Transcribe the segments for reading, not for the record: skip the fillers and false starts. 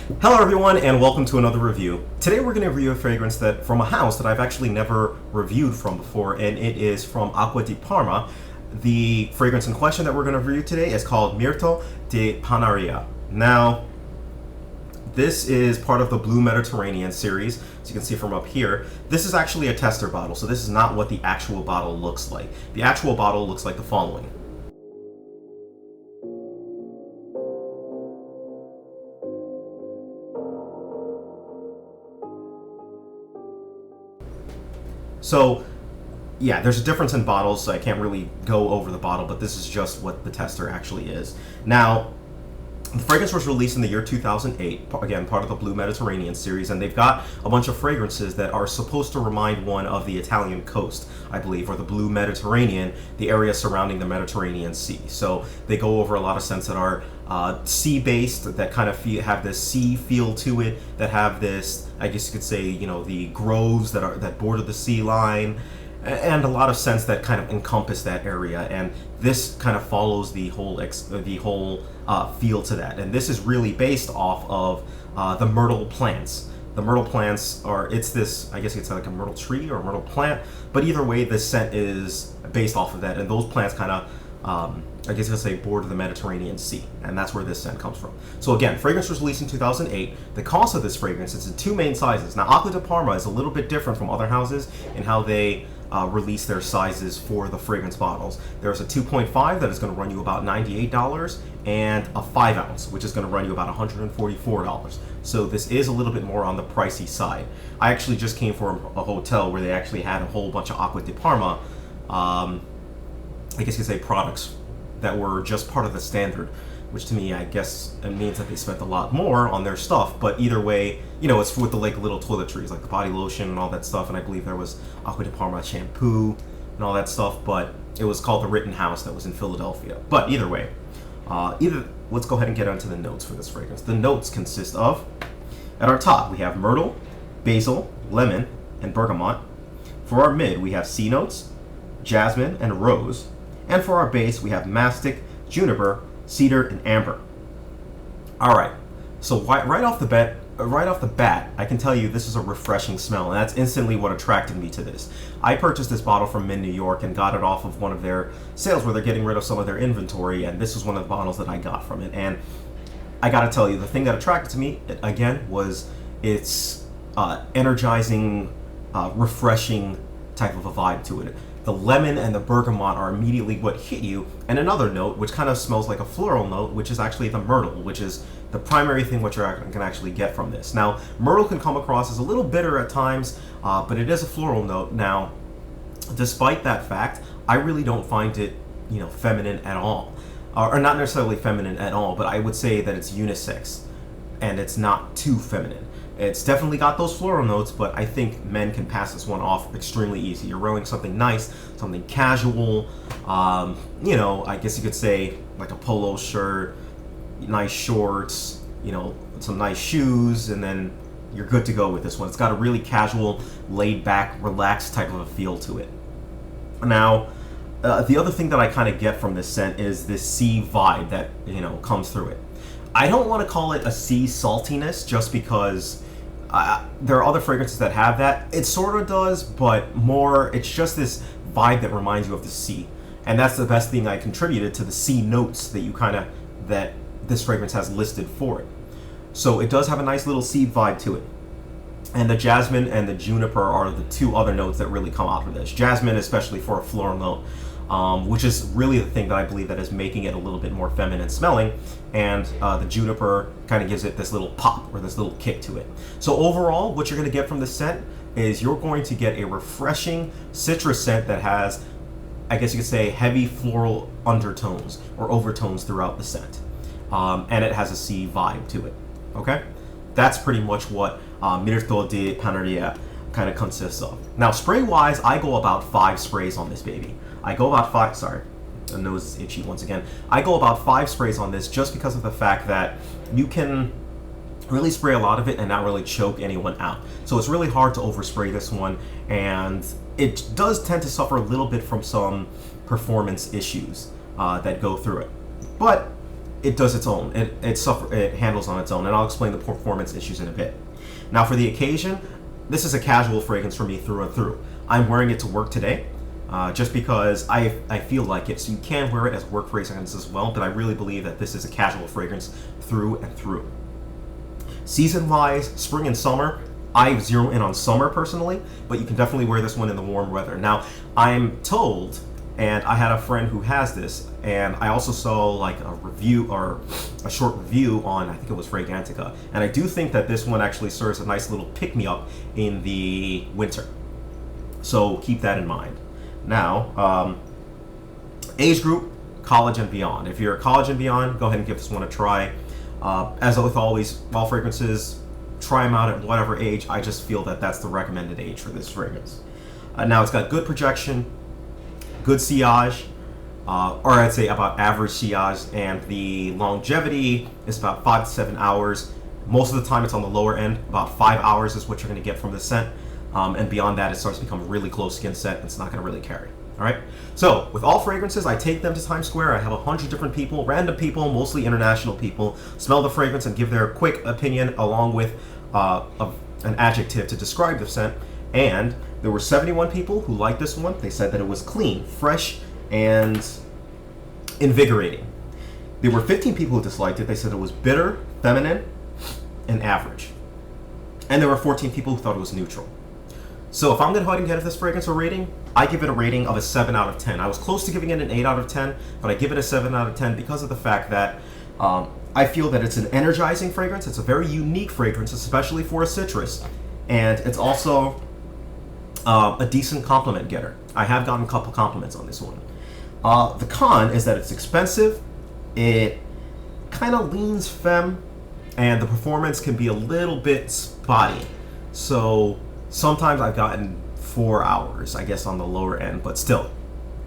Hello everyone and welcome to another review. Today we're going to review a fragrance from a house that I've actually never reviewed from before, and it is from Acqua di Parma. The fragrance in question that we're going to review today is called Mirto di Panarea. Now, this is part of the Blue Mediterranean series, as you can see from up here. This is actually a tester bottle, so this is not what the actual bottle looks like. The actual bottle looks like the following. So, yeah, there's a difference in bottles, so I can't really go over the bottle, but this is just what the tester actually is. Now, the fragrance was released in the year 2008, again, part of the Blue Mediterranean series, and they've got a bunch of fragrances that are supposed to remind one of the Italian coast, I believe, or the Blue Mediterranean, the area surrounding the Mediterranean Sea. So they go over a lot of scents that are sea-based, that kind of have this sea feel to it, that have this, I guess you could say, the groves that border the sea line, and a lot of scents that kind of encompass that area. And this kind of follows the whole feel to that. And this is really based off of the myrtle plants. The myrtle plants it's this, I guess it's like a myrtle tree or a myrtle plant, but either way, this scent is based off of that. And those plants kind of, I guess you could say, border the Mediterranean Sea, and that's where this scent comes from. So again, fragrance was released in 2008. The cost of this fragrance is in two main sizes. Now, Acqua di Parma is a little bit different from other houses in how they release their sizes for the fragrance bottles. There's a 2.5 that is going to run you about $98, and a 5 ounce, which is going to run you about $144. So this is a little bit more on the pricey side. I actually just came from a hotel where they actually had a whole bunch of Acqua di Parma, I guess you could say, products that were just part of the standard, which to me, I guess, it means that they spent a lot more on their stuff. But either way, it's with the little toiletries, like the body lotion and all that stuff. And I believe there was Acqua di Parma shampoo and all that stuff. But it was called the Rittenhouse, that was in Philadelphia. But either way, let's go ahead and get onto the notes for this fragrance. The notes consist of, at our top, we have myrtle, basil, lemon, and bergamot. For our mid, we have sea notes, jasmine, and rose. And for our base, we have mastic, juniper, cedar, and amber. All right, so right off the bat, I can tell you this is a refreshing smell, and that's instantly what attracted me to this. I purchased this bottle from Mint, New York, and got it off of one of their sales where they're getting rid of some of their inventory, and this was one of the bottles that I got from it. And I gotta tell you, the thing that attracted to me, again, was its energizing, refreshing type of a vibe to it. The lemon and the bergamot are immediately what hit you, and another note, which kind of smells like a floral note, which is actually the myrtle, which is the primary thing what you're going to actually get from this. Now, myrtle can come across as a little bitter at times, but it is a floral note. Now, despite that fact, I really don't find it, feminine at all, or not necessarily feminine at all, but I would say that it's unisex, and it's not too feminine. It's definitely got those floral notes, but I think men can pass this one off extremely easy. You're wearing something nice, something casual, I guess you could say like a polo shirt, nice shorts, some nice shoes, and then you're good to go with this one. It's got a really casual, laid back, relaxed type of a feel to it. Now, the other thing that I kind of get from this scent is this sea vibe that, comes through it. I don't want to call it a sea saltiness just because there are other fragrances that have that. It sort of does, but more, it's just this vibe that reminds you of the sea. And that's the best thing I contributed to the sea notes that this fragrance has listed for it. So it does have a nice little sea vibe to it. And the jasmine and the juniper are the two other notes that really come out of this. Jasmine, especially for a floral note, which is really the thing that I believe that is making it a little bit more feminine smelling, and the juniper kind of gives it this little pop or this little kick to it. So overall, what you're going to get from this scent is you're going to get a refreshing citrus scent that has, I guess you could say, heavy floral undertones or overtones throughout the scent, and it has a sea vibe to it. Okay, that's pretty much what Mirto di Panarea kind of consists of. Now, spray wise, I go about 5 sprays on this baby. I go about 5, sorry, the nose is itchy once again. I go about 5 sprays on this just because of the fact that you can really spray a lot of it and not really choke anyone out. So it's really hard to overspray this one, and it does tend to suffer a little bit from some performance issues that go through it. But it does its own. It handles on its own, and I'll explain the performance issues in a bit. Now, for the occasion, this is a casual fragrance for me through and through. I'm wearing it to work today, just because I feel like it. So you can wear it as work fragrance as well, but I really believe that this is a casual fragrance through and through. Season-wise, spring and summer, I zero in on summer personally, but you can definitely wear this one in the warm weather. Now, I'm told, and I had a friend who has this, and I also saw like a review or a short review on, I think it was Fragrantica, and I do think that this one actually serves a nice little pick-me-up in the winter. So keep that in mind. Now, age group, college and beyond. If you're college and beyond, go ahead and give this one a try. As with always, all fragrances, try them out at whatever age. I just feel that that's the recommended age for this fragrance. Now, it's got good projection, good sillage, or I'd say about average sillage, and the longevity is about 5 to 7 hours. Most of the time it's on the lower end. About 5 hours is what you're going to get from the scent, and beyond that it starts to become a really close skin scent, and it's not going to really carry. All right. So with all fragrances, I take them to Times Square. I have 100 different people, random people, mostly international people, smell the fragrance and give their quick opinion along with an adjective to describe the scent. And there were 71 people who liked this one. They said that it was clean, fresh, and invigorating. There were 15 people who disliked it. They said it was bitter, feminine, and average. And there were 14 people who thought it was neutral. So if I'm going to go ahead and give this fragrance a rating, I give it a rating of a 7 out of 10. I was close to giving it an 8 out of 10, but I give it a 7 out of 10 because of the fact that I feel that it's an energizing fragrance. It's a very unique fragrance, especially for a citrus. And it's also a decent compliment getter. I have gotten a couple compliments on this one. The con is that it's expensive. It kind of leans femme, and the performance can be a little bit spotty. So sometimes I've gotten 4 hours, I guess, on the lower end, but still,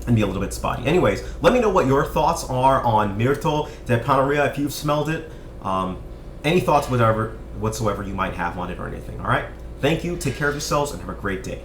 and be a little bit spotty. Anyways, let me know what your thoughts are on Mirto di Panarea if you've smelled it. Any thoughts whatsoever you might have on it or anything, all right? Thank you, take care of yourselves, and have a great day.